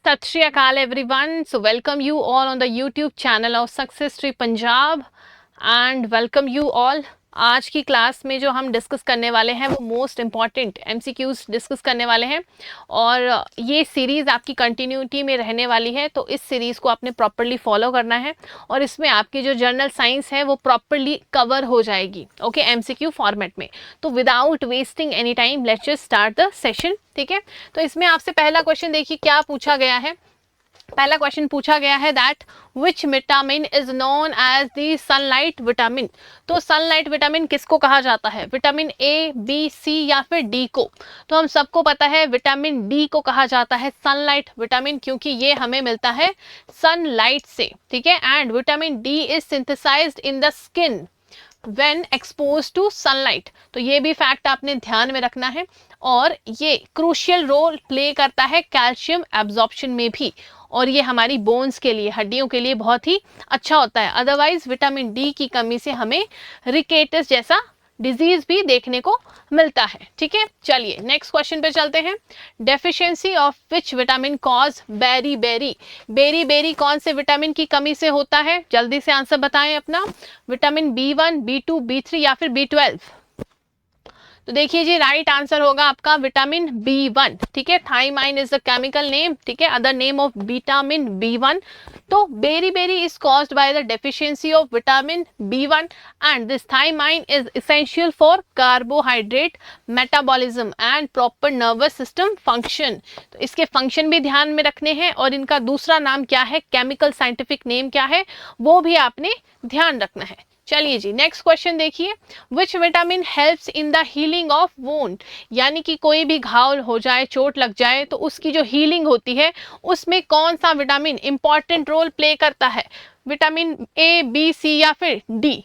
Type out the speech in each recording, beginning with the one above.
सत श्री अकाल everyone. So welcome you all on the YouTube channel of success tree Punjab and welcome you all. आज की class में जो हम डिस्कस करने वाले हैं वो मोस्ट इम्पॉर्टेंट एमसीक्यूज डिस्कस करने वाले हैं और ये सीरीज़ आपकी कंटिन्यूटी में रहने वाली है. तो इस सीरीज़ को आपने प्रॉपरली फॉलो करना है और इसमें आपकी जो जर्नल साइंस है वो प्रॉपरली कवर हो जाएगी. ओके, एमसीक्यू फॉर्मेट में. तो without wasting any time let's just start the session. ठीक है, तो इसमें आपसे पहला क्वेश्चन देखिए क्या पूछा गया है. पहला क्वेश्चन पूछा गया है that which vitamin is known as the sunlight vitamin. तो सनलाइट विटामिन किसको कहा जाता है? विटामिन ए, बी, सी या फिर डी को? तो हम सबको पता है विटामिन डी को कहा जाता है सनलाइट विटामिन, क्योंकि ये हमें मिलता है सनलाइट से. ठीक है, and vitamin D is synthesised in the skin when exposed to sunlight. तो ये भी फैक्ट आपने ध्यान में रखना है और ये क्रूशियल रोल प्ले करता है कैल्शियम एब्जॉर्प्शन में भी, और ये हमारी बोन्स के लिए, हड्डियों के लिए बहुत ही अच्छा होता है. अदरवाइज विटामिन डी की कमी से हमें रिकेटस जैसा डिजीज भी देखने को मिलता है. ठीक है, चलिए नेक्स्ट क्वेश्चन पे चलते हैं. Deficiency of which vitamin cause beri beri. Beri beri कौन से विटामिन की कमी से होता है? जल्दी से आंसर बताएं अपना. विटामिन B1, B2, B3 या फिर B12? तो देखिए जी, राइट आंसर होगा आपका विटामिन B1. ठीक है, thiamine is the chemical name. ठीक है, other name of vitamin B1. तो beri beri is caused by the deficiency of vitamin B1 and this thiamine is essential for carbohydrate metabolism and proper nervous system function. तो इसके function भी ध्यान में रखने हैं और इनका दूसरा नाम क्या है, केमिकल साइंटिफिक नेम क्या है, वो भी आपने ध्यान रखना है. चलिए जी नेक्स्ट क्वेश्चन देखिए. Which vitamin helps in the healing of wound. यानी कि कोई भी घाव हो जाए, चोट लग जाए, तो उसकी जो हीलिंग होती है उसमें कौन सा विटामिन इंपॉर्टेंट रोल प्ले करता है? विटामिन ए, बी, सी या फिर डी?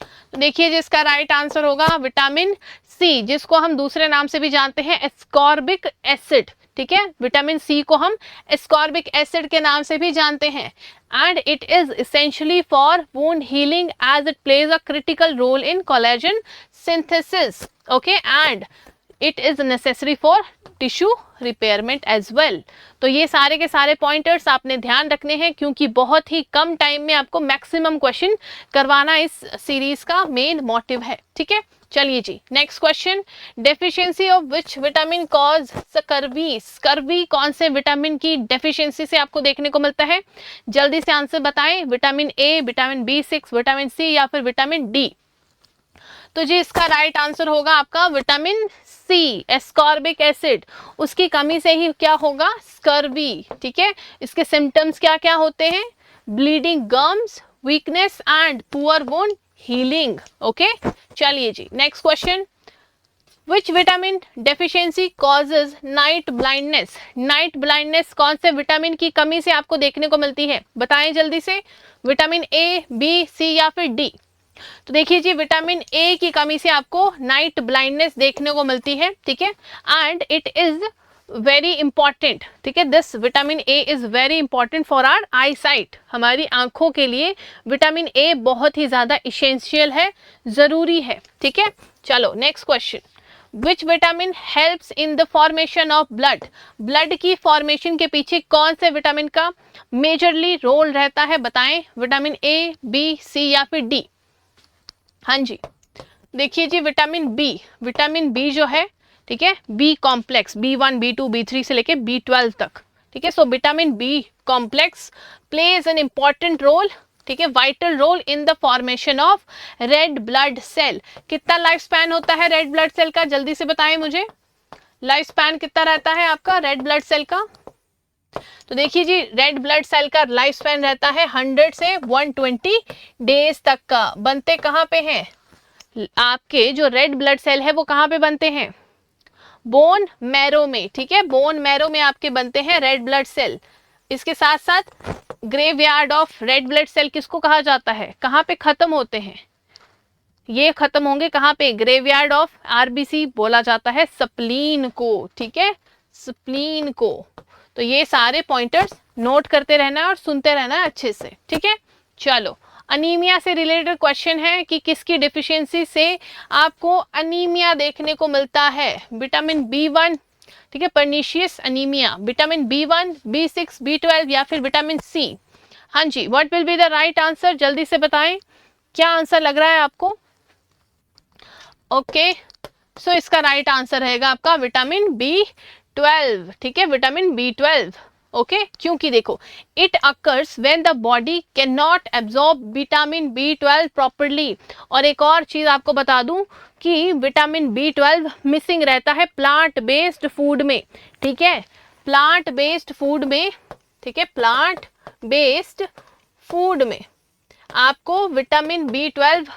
तो देखिए जिसका राइट आंसर होगा विटामिन सी, जिसको हम दूसरे नाम से भी जानते हैं एस्कॉर्बिक एसिड. ठीक है, विटामिन सी को हम एस्कॉर्बिक एसिड के नाम से भी जानते हैं and it is essentially for wound healing as it plays a critical role in collagen synthesis. Okay, and it is necessary for tissue repairment as well. तो ये सारे के सारे पॉइंटर्स आपने ध्यान रखने हैं क्योंकि बहुत ही कम टाइम में आपको मैक्सिमम क्वेश्चन करवाना इस सीरीज का मेन मोटिव है. ठीक है, चलिए जी next question. Deficiency of which vitamin cause scurvy. Scurvy कौन से विटामिन की डेफिशिएंसी से आपको देखने को मिलता है? जल्दी से आंसर बताएं. Vitamin A, vitamin B6, vitamin C या फिर विटामिन डी? तो जी इसका राइट आंसर होगा आपका विटामिन सी, एस्कॉर्बिक एसिड. उसकी कमी से ही क्या होगा? स्कर्वी. ठीक है, इसके सिम्टम्स क्या क्या होते हैं? Bleeding gums, weakness and poor wound healing. Okay, चलिए जी next question. Which vitamin deficiency causes night blindness. Night blindness कौन से विटामिन की कमी से आपको देखने को मिलती है? बताएं जल्दी से. विटामिन ए, बी, सी या फिर डी? तो देखिए जी विटामिन ए की कमी से आपको नाइट ब्लाइंडनेस देखने को मिलती है. ठीक है, and it is very important. ठीक है, this vitamin A is very important for our eyesight. हमारी आंखों के लिए विटामिन ए बहुत ही ज्यादा इसेंशियल है, जरूरी है. ठीक है, चलो next question. Which vitamin helps in the formation of blood. Blood की फॉर्मेशन के पीछे कौन से विटामिन का मेजरली रोल रहता है? बताएं. विटामिन ए, बी, सी या फिर डी? हाँ जी, देखिए जी विटामिन बी. विटामिन बी जो है, ठीक है, B complex, B1, B2, B3 से लेके B12 तक. ठीक है, so vitamin B complex plays an important role. ठीक है, vital role in the formation of red blood cell. कितना लाइफ स्पैन होता है रेड ब्लड सेल का? जल्दी से बताएं मुझे. लाइफ स्पैन कितना रहता है आपका रेड ब्लड सेल का? तो देखिए जी रेड ब्लड सेल का लाइफ स्पैन रहता है 100 से 120 डेज तक का. बनते कहाँ पे हैं? आपके जो रेड ब्लड सेल है वो कहाँ पे बनते हैं? बोन मैरो में. ठीक है, बोन मैरो में आपके बनते हैं रेड ब्लड सेल. इसके साथ साथ graveyard of red blood cell किसको कहा जाता है? कहाँ पे खत्म होते हैं ये? खत्म होंगे कहाँ पे? ग्रेवयार्ड ऑफ RBC बोला जाता है स्प्लीन को. ठीक है, स्प्लीन को. तो ये सारे पॉइंटर्स नोट करते रहना है और सुनते रहना है अच्छे से. ठीक है, चलो अनीमिया से रिलेटेड क्वेश्चन है कि किसकी डिफिशियंसी से आपको अनीमिया देखने को मिलता है? विटामिन B1, ठीक है, pernicious anaemia, vitamin B1, B6, B12 या फिर विटामिन C? हाँ जी, what will be the right answer, जल्दी से बताएं क्या आंसर लग रहा है आपको? ओके, सो इसका राइट आंसर रहेगा आपका विटामिन B12, ठीक है, विटामिन B12। ओके, क्योंकि देखो it occurs when the body can not absorb vitamin B12 properly. और एक और चीज आपको बता दूं कि विटामिन B12 मिसिंग रहता है प्लांट बेस्ड फूड में, ठीक है, प्लांट बेस्ड फूड में, ठीक है, प्लांट बेस्ड फूड में आपको विटामिन B12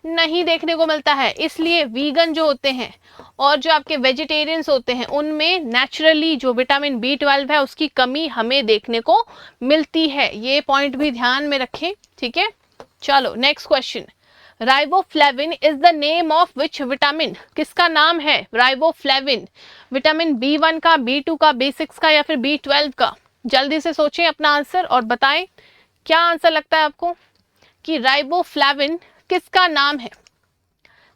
नहीं देखने को मिलता है। इसलिए वीगन जो होते हैं और जो आपके वेजिटेरियंस होते हैं उनमें नेचुरली जो विटामिन B12 है उसकी कमी हमें देखने को मिलती है। ये पॉइंट भी ध्यान में रखें, ठीक है। चलो next question, riboflavin is the name of which vitamin? किसका नाम है राइबोफ्लेविन? विटामिन B1 का, B2 का, B6 का या फिर B12 का? जल्दी से सोचें अपना आंसर और बताएं क्या आंसर लगता है आपको कि राइबोफ्लेविन किसका नाम है?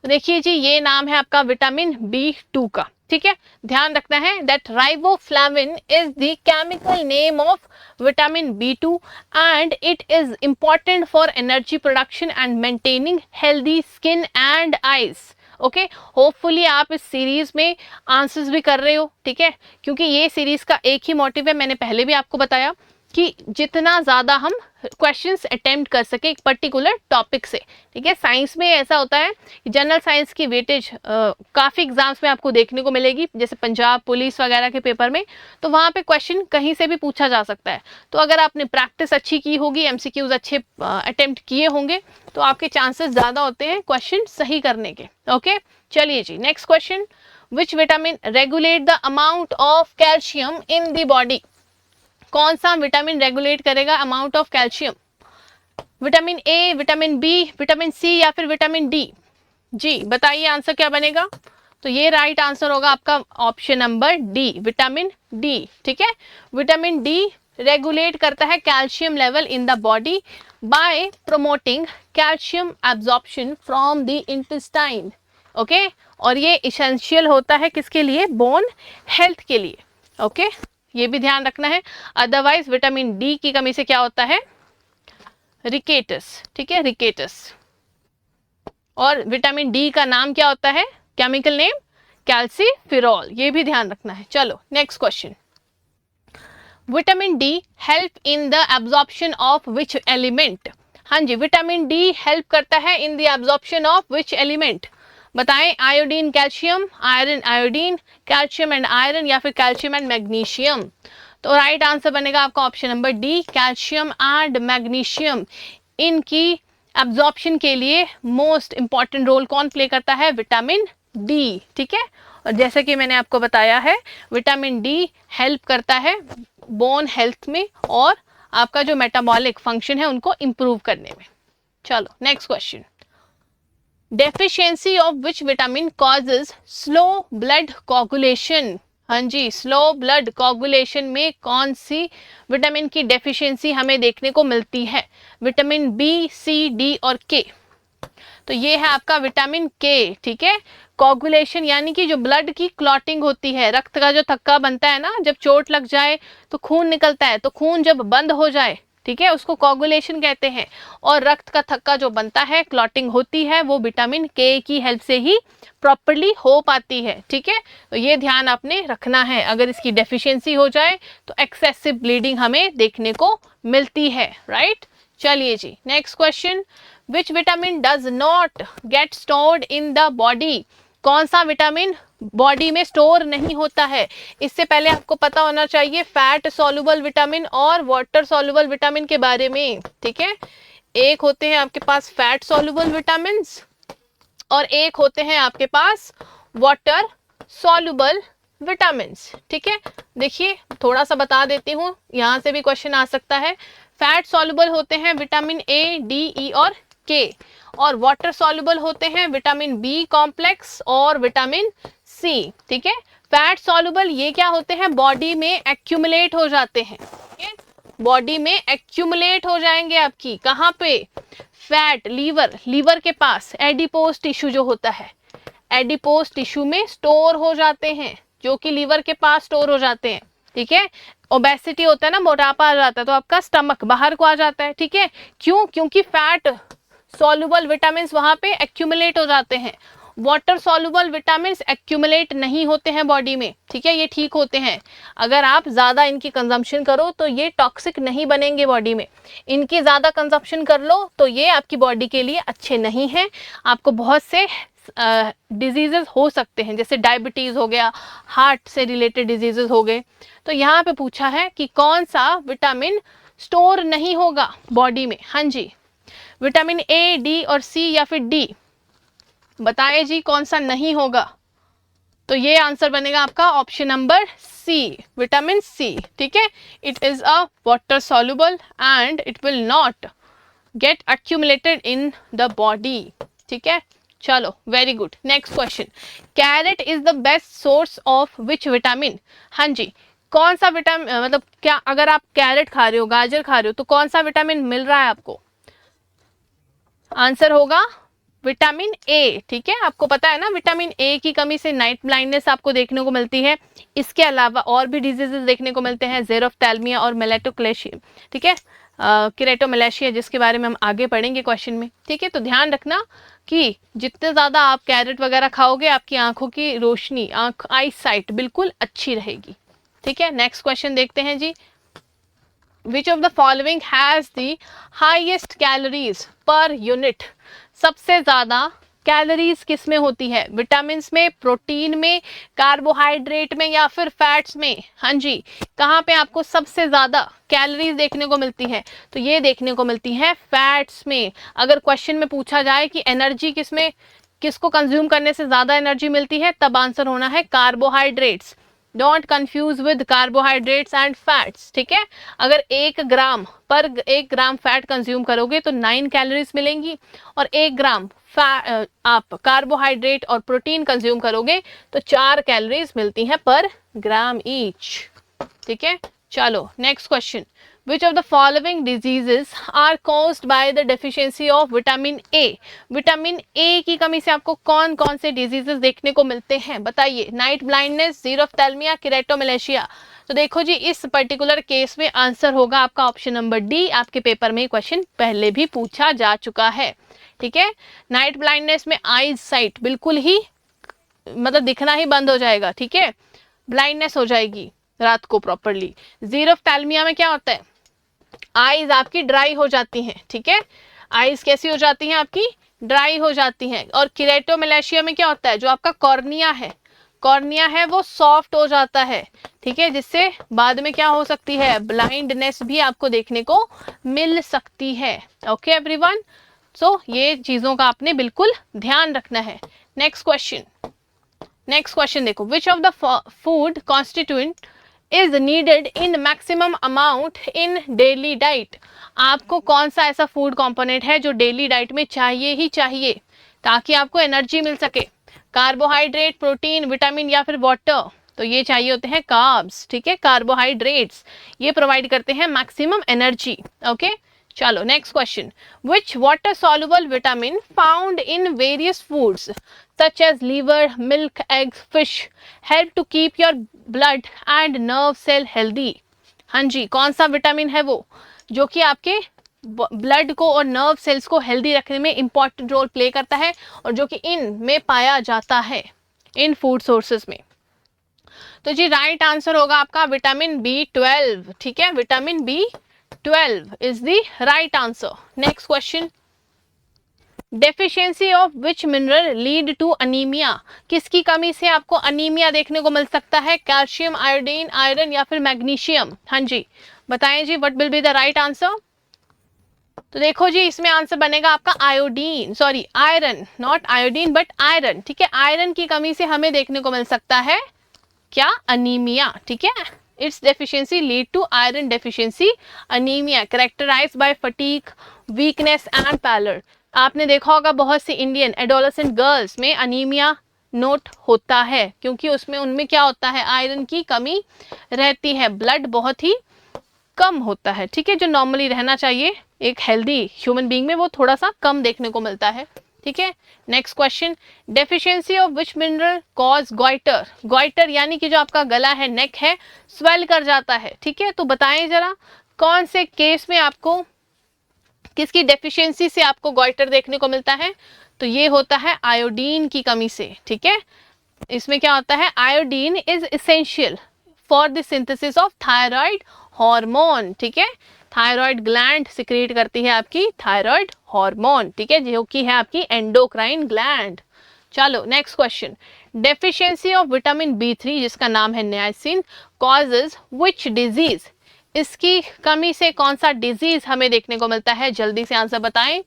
देखिए जी, ये नाम है आपका विटामिन B2 का, ठीक है। ध्यान रखना है that riboflavin is the chemical name of vitamin B2 and it is important for energy production and maintaining healthy skin and eyes. Okay, hopefully आप इस सीरीज में आंसर्स भी कर रहे हो, ठीक है, क्योंकि ये सीरीज का एक ही मोटिव है, मैंने पहले भी आपको बताया कि जितना ज़्यादा हम क्वेश्चंस अटेम्प्ट कर सके एक पर्टिकुलर टॉपिक से, ठीक है। साइंस में ऐसा होता है कि जनरल साइंस की वेटेज काफ़ी एग्जाम्स में आपको देखने को मिलेगी, जैसे पंजाब पुलिस वगैरह के पेपर में, तो वहाँ पे क्वेश्चन कहीं से भी पूछा जा सकता है। तो अगर आपने प्रैक्टिस अच्छी की होगी, MCQs अच्छे अटेम्प्ट किए होंगे, तो आपके चांसेस ज़्यादा होते हैं क्वेश्चन सही करने के। ओके, चलिए जी next question, which vitamin regulate the amount of calcium in the body? कौन सा विटामिन रेगुलेट करेगा amount of calcium? Vitamin A, vitamin B, vitamin C या फिर विटामिन D? जी बताइए आंसर क्या बनेगा? तो ये राइट आंसर होगा आपका option number D, vitamin D, ठीक है। विटामिन D रेगुलेट करता है calcium level in the body by promoting calcium absorption from the intestine. Okay, और ये इसेंशियल होता है किसके लिए? बोन हेल्थ के लिए। ओके, ये भी ध्यान रखना है, अदरवाइज विटामिन D की कमी से क्या होता है? रिकेटस, ठीक है, रिकेटस। और विटामिन D का नाम क्या होता है? केमिकल नेम कैल्सीफिरॉल, ये भी ध्यान रखना है। चलो next question, vitamin D help in the absorption of which element? हाँ जी, विटामिन D हेल्प करता है in the absorption of which element? बताएं, iodine calcium, iron iodine, calcium and iron या फिर कैल्शियम एंड मैग्नीशियम? तो राइट आंसर बनेगा आपका option number D, calcium and magnesium. इनकी एब्जॉर्प्शन के लिए मोस्ट इंपॉर्टेंट रोल कौन प्ले करता है? विटामिन D, ठीक है। और जैसे कि मैंने आपको बताया है, विटामिन D हेल्प करता है बोन हेल्थ में और आपका जो मेटाबॉलिक फंक्शन है उनको इम्प्रूव करने में। चलो next question, deficiency of which vitamin causes slow blood coagulation? हाँ जी, स्लो ब्लड कोगुलेशन में कौन सी विटामिन की डेफिशिएंसी हमें देखने को मिलती है? विटामिन B, C, D और K? तो ये है आपका विटामिन K, ठीक है। कोगुलेशन यानी कि जो ब्लड की क्लॉटिंग होती है, रक्त का जो थक्का बनता है ना, जब चोट लग जाए तो खून निकलता है, तो खून जब बंद हो जाए, ठीक है, उसको कोगुलेशन कहते हैं। और रक्त का थक्का जो बनता है, क्लॉटिंग होती है, वो विटामिन K की हेल्प से ही प्रॉपरली हो पाती है, ठीक है। तो ये ध्यान आपने रखना है, अगर इसकी डेफिशिएंसी हो जाए तो एक्सेसिव ब्लीडिंग हमें देखने को मिलती है, राइट। चलिए जी next question, which vitamin does not get stored in the body? कौन सा विटामिन बॉडी में स्टोर नहीं होता है? इससे पहले आपको पता होना चाहिए फैट सॉल्युबल विटामिन और वाटर सॉल्युबल विटामिन के बारे में, ठीक है। एक होते हैं आपके पास फैट सॉल्युबल विटामिन और एक होते हैं आपके पास वाटर सॉल्युबल विटामिन, ठीक है। देखिए थोड़ा सा बता देती हूँ, यहाँ से भी क्वेश्चन आ सकता है। फैट सॉल्युबल होते हैं विटामिन A, D, E और K, और वाटर सॉल्युबल होते हैं विटामिन B कॉम्प्लेक्स और विटामिन C, ठीक है। फैट सॉल्युबल ये क्या होते हैं? बॉडी में एक्यूमुलेट हो जाते हैं, ठीक है, बॉडी में एक्यूमुलेट हो जाएंगे आपकी, कहाँ पे? फैट, लीवर के पास एडिपोज टिश्यू जो होता है, एडिपोज टिश्यू में स्टोर हो जाते हैं, जो कि लीवर के पास स्टोर हो जाते हैं, ठीक है। ओबेसिटी होता है ना, मोटापा आ जाता है, तो आपका स्टमक बाहर को आ जाता है, ठीक है। क्यों? क्योंकि फैट सॉल्युबल विटामिन वहां पे एक्यूमुलेट हो जाते हैं। वाटर सॉल्युबल विटामिन एक्यूमुलेट नहीं होते हैं बॉडी में, ठीक है, ये ठीक होते हैं। अगर आप ज़्यादा इनकी कंजम्पशन करो तो ये टॉक्सिक नहीं बनेंगे बॉडी में। इनकी ज़्यादा कंजम्पशन कर लो तो ये आपकी बॉडी के लिए अच्छे नहीं हैं। आपको बहुत से डिजीजेस हो सकते हैं, जैसे डायबिटीज़ हो गया, हार्ट से रिलेटेड डिजीजेस हो गए। तो यहाँ पे पूछा है कि कौन सा विटामिन स्टोर नहीं होगा बॉडी में। हाँ जी, विटामिन ए, डी और सी या फिर डी, बताइए जी कौन सा नहीं होगा। तो ये आंसर बनेगा आपका option number C, vitamin C, ठीक है। It is a water soluble and it will not get accumulated in the body, ठीक है। चलो, very good. Next question, carrot is the best source of which vitamin. हाँ जी, कौन सा vitamin, मतलब क्या अगर आप कैरेट खा रहे हो, गाजर खा रहे हो, तो कौन सा विटामिन मिल रहा है आपको? आंसर होगा विटामिन ए, ठीक है। आपको पता है ना, विटामिन ए की कमी से नाइट ब्लाइंडनेस आपको देखने को मिलती है। इसके अलावा और भी डिजीजेस देखने को मिलते हैं, ज़ेरोफ्थैल्मिया और मेलेटोक्लेशिया, ठीक है, केरेटोमलेशिया, जिसके बारे में हम आगे पढ़ेंगे क्वेश्चन में, ठीक है। तो ध्यान रखना कि जितने ज़्यादा आप कैरेट वगैरह खाओगे, आपकी आंखों की रोशनी, आई साइट बिल्कुल अच्छी रहेगी, ठीक है। नेक्स्ट क्वेश्चन देखते हैं जी, Which of the following has the highest calories per unit? सबसे ज़्यादा कैलोरीज किस में होती है? विटामिन में, प्रोटीन में, कार्बोहाइड्रेट में या फिर फैट्स में? हाँ जी, कहाँ पे आपको सबसे ज़्यादा कैलोरीज देखने को मिलती है? तो ये देखने को मिलती है फैट्स में। अगर क्वेश्चन में पूछा जाए कि एनर्जी किस में, किसको कंज्यूम करने से ज़्यादा एनर्जी मिलती है, तब आंसर होना है carbohydrates. Don't confuse with carbohydrates and fats, ठीक है। अगर 1 ग्राम फैट कंज्यूम करोगे तो 9 कैलोरीज मिलेंगी, और 1 ग्राम आप कार्बोहाइड्रेट और प्रोटीन कंज्यूम करोगे तो 4 कैलोरीज मिलती हैं पर ग्राम ईच, ठीक है। चलो, next question, Which of the following diseases are caused by the deficiency of vitamin A? Vitamin A की कमी से आपको कौन कौन से डिजीजेस देखने को मिलते हैं, बताइए। Night blindness, xerophthalmia, keratomalacia. तो देखो जी, इस पर्टिकुलर केस में आंसर होगा आपका ऑप्शन नंबर डी। आपके पेपर में क्वेश्चन पहले भी पूछा जा चुका है, ठीक है। नाइट ब्लाइंडनेस में आईज साइट बिल्कुल ही, मतलब दिखना ही बंद हो जाएगा, ठीक है, ब्लाइंडनेस हो जाएगी रात को प्रॉपरली। ज़ेरोफ्थैल्मिया में क्या होता है, आईज आपकी ड्राई हो जाती हैं, ठीक है, आईज कैसी हो जाती हैं आपकी, ड्राई हो जाती हैं। और केरेटोमलेशिया में क्या होता है, जो आपका कॉर्निया है वो सॉफ्ट हो जाता है, ठीक है, जिससे बाद में क्या हो सकती है, ब्लाइंडनेस भी आपको देखने को मिल सकती है। ओके एवरीवन, सो ये चीजों का आपने बिल्कुल ध्यान रखना है। नेक्स्ट क्वेश्चन देखो, which of the food constituent is needed in maximum amount in daily diet. आपको कौन सा ऐसा फूड कंपोनेंट है जो डेली डाइट में चाहिए ही चाहिए ताकि आपको एनर्जी मिल सके? कार्बोहाइड्रेट, प्रोटीन, विटामिन या फिर वाटर? तो ये चाहिए होते हैं कार्ब्स, ठीक है, कार्बोहाइड्रेट्स, ये प्रोवाइड करते हैं मैक्सिमम एनर्जी। ओके, चलो next question, which water soluble vitamin found in various foods such as liver, milk, eggs, fish help to keep your blood and nerve cell healthy? हाँ जी, कौन सा विटामिन है वो जो कि आपके ब्लड को और नर्व सेल्स को हेल्दी रखने में इंपॉर्टेंट रोल प्ले करता है और जो कि इन में पाया जाता है इन फूड सोर्सेज में? तो जी राइट आंसर होगा आपका विटामिन B12, ठीक है, vitamin B12 is the right answer. Next question, deficiency of which mineral lead to anaemia? किसकी कमी से आपको अनीमिया देखने को मिल सकता है? कैल्शियम, आयोडीन, आयरन या फिर मैग्नीशियम? हाँ जी, बताएं जी, what will be the right answer? तो देखो जी, इसमें आंसर बनेगा आपका iodine, sorry iron, not iodine but iron, ठीक है। आयरन की कमी से हमें देखने को मिल सकता है क्या? अनीमिया, ठीक है। It's deficiency lead to iron deficiency anaemia characterised by fatigue, weakness and pallor. आपने देखा होगा बहुत सी इंडियन एडोलेसेंट गर्ल्स में अनीमिया नोट होता है क्योंकि उसमें उनमें क्या होता है, आयरन की कमी रहती है, ब्लड बहुत ही कम होता है, ठीक है, जो नॉर्मली रहना चाहिए एक हेल्दी ह्यूमन बीइंग में वो थोड़ा सा कम देखने को मिलता है। ठीक है। Next question, deficiency of which mineral cause goitre. Goitre यानी कि जो आपका गला है, नेक है, स्वेल कर जाता है। ठीक है, तो बताएं जरा कौन से केस में आपको किसकी डेफिशिएंसी से आपको गॉइटर देखने को मिलता है। तो ये होता है आयोडीन की कमी से। ठीक है, इसमें क्या होता है, iodine is essential for the synthesis of thyroid hormone. ठीक है, थायराइड ग्लैंड सिक्रीट करती है आपकी थायराइड हार्मोन। ठीक है, जो कि है आपकी एंडोक्राइन ग्लैंड। चलो next question, deficiency of vitamin B3 जिसका नाम है नियासिन कॉजेज व्हिच डिजीज। इसकी कमी से कौन सा डिजीज हमें देखने को मिलता है, जल्दी से आंसर बताएं।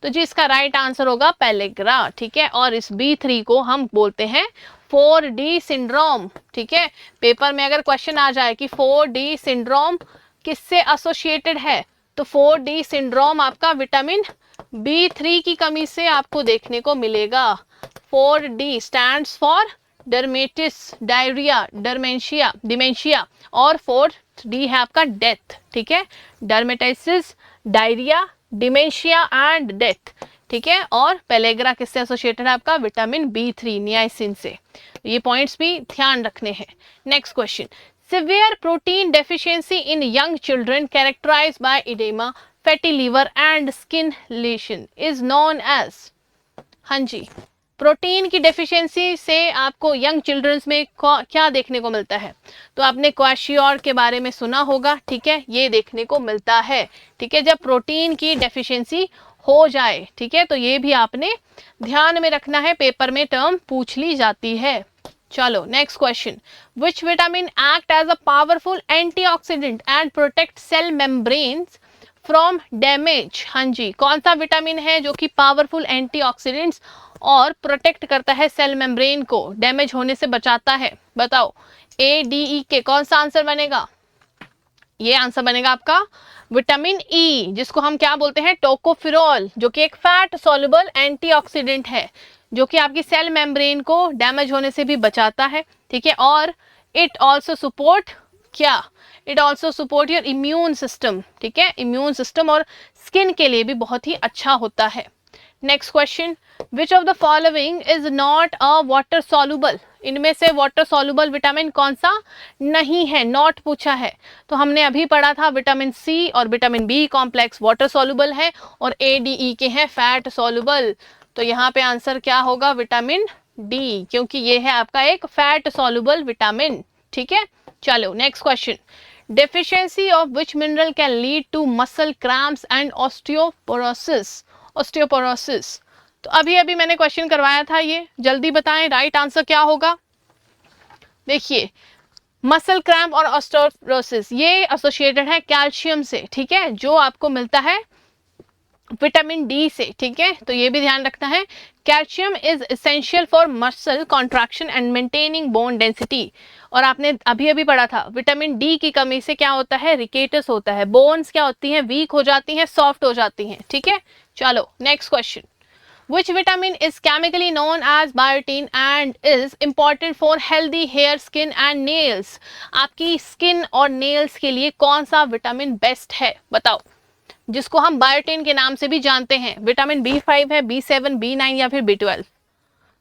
तो जी इसका राइट आंसर होगा पेलेग्रा। ठीक है, और इस B3 को हम बोलते हैं 4D सिंड्रोम। ठीक है, पेपर में अगर क्वेश्चन आ जाए कि 4D सिंड्रोम किससे एसोसिएटेड है, तो 4D सिंड्रोम आपका विटामिन B3 की कमी से आपको देखने को मिलेगा। 4D stands for dermatitis, diarrhoea, dementia और 4D है आपका डेथ। ठीक है, dermatitis, diarrhoea, dementia and death. ठीक है, और पेलेग्रा किससे एसोसिएटेड है आपका विटामिन B3 नियासिन से। ये पॉइंट्स भी ध्यान रखने हैं। Next question, severe protein deficiency in young children characterised by oedema, fatty liver and skin lesion is known as. हाँ जी, प्रोटीन की डेफिशिएंसी से आपको यंग चिल्ड्रंस में क्या देखने को मिलता है। तो आपने क्वाशियोर के बारे में सुना होगा। ठीक है, ये देखने को मिलता है। ठीक है, जब प्रोटीन की डेफिशिएंसी हो जाए। ठीक है, तो ये भी आपने ध्यान में रखना है, पेपर में टर्म पूछ ली जाती है। चलो next question, which vitamin act as a powerful antioxidant and protect cell membranes from damage. हाँ जी, कौन सा विटामिन है जो कि पावरफुल एंटीऑक्सीडेंट्स और प्रोटेक्ट करता है सेल मेम्ब्रेन को, डैमेज होने से बचाता है। बताओ ADE कौन सा आंसर बनेगा। ये आंसर बनेगा आपका विटामिन E, जिसको हम क्या बोलते हैं, टोकोफिरोल, जो कि एक फैट सॉल्युबल एंटीऑक्सीडेंट है जो कि आपकी सेल मेम्ब्रेन को डैमेज होने से भी बचाता है। ठीक है, और इट ऑल्सो सपोर्ट क्या, it also support your immune system. ठीक है, इम्यून सिस्टम और स्किन के लिए भी बहुत ही अच्छा होता है। Next question, which of the following is not a water soluble. इनमें से वाटर सॉल्युबल विटामिन कौन सा नहीं है, नॉट पूछा है। तो हमने अभी पढ़ा था विटामिन C और vitamin B complex water soluble है और ADE के हैं फैट सॉल्युबल। तो यहाँ पे आंसर क्या होगा, विटामिन D, क्योंकि ये है आपका एक फैट सॉल्युबल विटामिन। ठीक है, चलो next question, deficiency of which mineral can lead to muscle cramps and osteoporosis. Osteoporosis, तो अभी अभी मैंने क्वेश्चन करवाया था, ये जल्दी बताएं राइट आंसर क्या होगा। देखिए मसल क्रैम्प और ऑस्टियोपोरोसिस ये एसोसिएटेड है कैल्शियम से। ठीक है, जो आपको मिलता है विटामिन D से। ठीक है, तो ये भी ध्यान रखना है, calcium is essential for muscle contraction and maintaining bone density. और आपने अभी अभी पढ़ा था विटामिन D की कमी से क्या होता है, रिकेटस होता है, बोन्स क्या होती हैं, वीक हो जाती हैं, सॉफ्ट हो जाती हैं। ठीक है, चलो next question, which vitamin is chemically known as biotin and is important for healthy hair, skin and nails। आपकी स्किन और नेल्स के लिए कौन सा विटामिन बेस्ट है, बताओ, जिसको हम बायोटिन के नाम से भी जानते हैं। विटामिन B5 है, B7, B9 या फिर B12।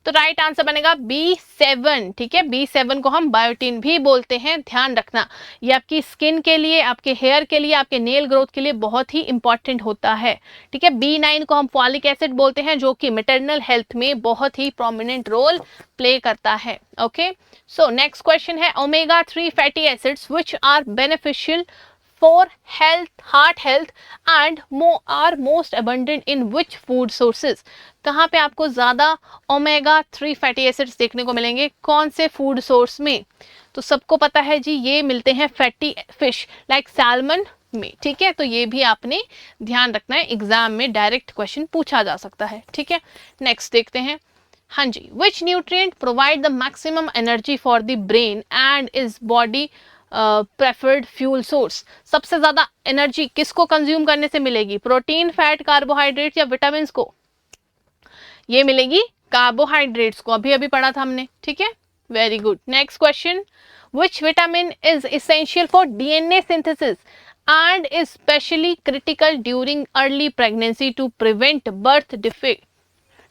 तो राइट आंसर बनेगा B7। ठीक है, B7 को हम बायोटिन भी बोलते हैं, ध्यान रखना। ये आपकी स्किन के लिए, आपके हेयर के लिए, आपके नेल ग्रोथ के लिए बहुत ही इंपॉर्टेंट होता है। ठीक है, B9 को हम फॉलिक एसिड बोलते हैं, जो कि मैटरनल हेल्थ में बहुत ही प्रोमिनेंट रोल प्ले करता है। ओके, सो नेक्स्ट क्वेश्चन है, omega 3 fatty acids which are beneficial for health, heart health and are most abundant in which food sources। कहाँ पे आपको ज़्यादा ओमेगा 3 फैटी एसिड्स देखने को मिलेंगे, कौन से फूड सोर्स में। तो सबको पता है जी, ये मिलते हैं फैटी फिश लाइक सैल्मन में। ठीक है, तो ये भी आपने ध्यान रखना है, एग्जाम में डायरेक्ट क्वेश्चन पूछा जा सकता है। ठीक है, नेक्स्ट देखते हैं। हाँ जी, which nutrient provide the maximum energy for the brain and is body preferred fuel source. सबसे ज्यादा एनर्जी किसको कंज्यूम करने से मिलेगी, प्रोटीन, फैट, कार्बोहाइड्रेट या विटामिन को। ये मिलेगी कार्बोहाइड्रेट्स को, अभी अभी पढ़ा था हमने। ठीक है, very good. Next question, which vitamin is essential for DNA synthesis and is specially critical during early pregnancy to prevent birth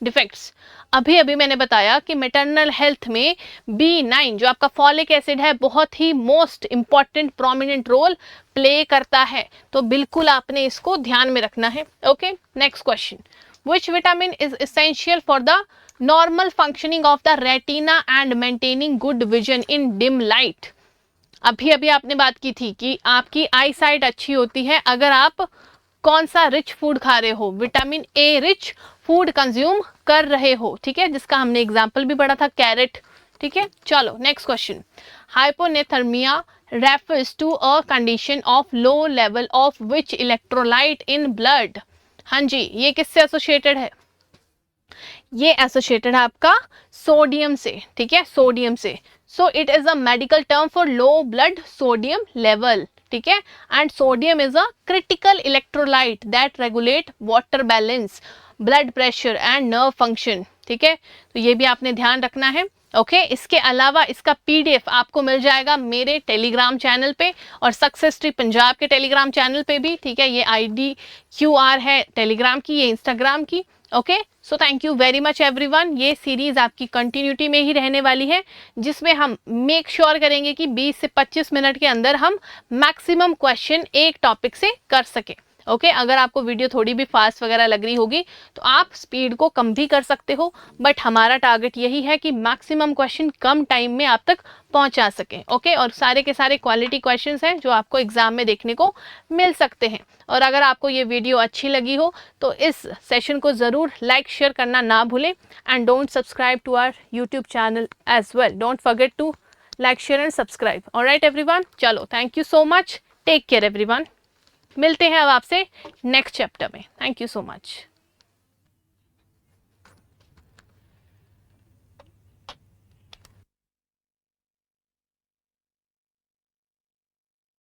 defects. अभी अभी मैंने बताया कि मैटरनल हेल्थ में B9 जो आपका फॉलिक एसिड है बहुत ही most important prominent role play करता है, तो बिल्कुल आपने इसको ध्यान में रखना है। Okay, next question, which vitamin is essential for the normal functioning of the retina and maintaining good vision in dim light. अभी अभी आपने बात की थी कि आपकी आई साइट अच्छी होती है अगर आप कौन सा रिच फूड खा रहे हो, vitamin A rich food consume कर रहे हो, ठीक है, जिसका हमने एग्जाम्पल भी पढ़ा था, कैरेट। ठीक है, चलो next question, hyponatraemia refers to a condition of low level of which electrolyte in blood. हाँ जी, ये किससे एसोसिएटेड है? ये एसोसिएटेड है आपका सोडियम से, ठीक है, सोडियम से। So it is a medical term for low blood sodium level, ठीक है, and sodium is a critical electrolyte that regulate water balance, blood pressure and nerve function, ठीक है, तो ये भी आपने ध्यान रखना है। ओके, इसके अलावा इसका पीडीएफ आपको मिल जाएगा मेरे टेलीग्राम चैनल पे और सक्सेस ट्री पंजाब के टेलीग्राम चैनल पे भी, ठीक है, ये आईडी QR है टेलीग्राम की, ये इंस्टाग्राम की। Okay, so thank you very much everyone. ये सीरीज आपकी कंटिन्यूटी में ही रहने वाली है, जिसमें हम मेक श्योर करेंगे कि 20 से 25 मिनट के अंदर हम मैक्सिमम क्वेश्चन एक टॉपिक से कर सके। ओके, अगर आपको वीडियो थोड़ी भी फास्ट वगैरह लग रही होगी तो आप स्पीड को कम भी कर सकते हो, बट हमारा टारगेट यही है कि मैक्सिमम क्वेश्चन कम टाइम में आप तक पहुंचा सकें। ओके, और सारे के सारे क्वालिटी क्वेश्चंस हैं जो आपको एग्जाम में देखने को मिल सकते हैं। और अगर आपको ये वीडियो अच्छी लगी हो तो इस सेशन को ज़रूर लाइक शेयर करना ना भूलें, and don't subscribe to our YouTube channel as well. Don't forget to like share and subscribe. Alright everyone, चलो thank you so much, take care everyone. मिलते हैं अब आपसे नेक्स्ट चैप्टर में। Thank you so much.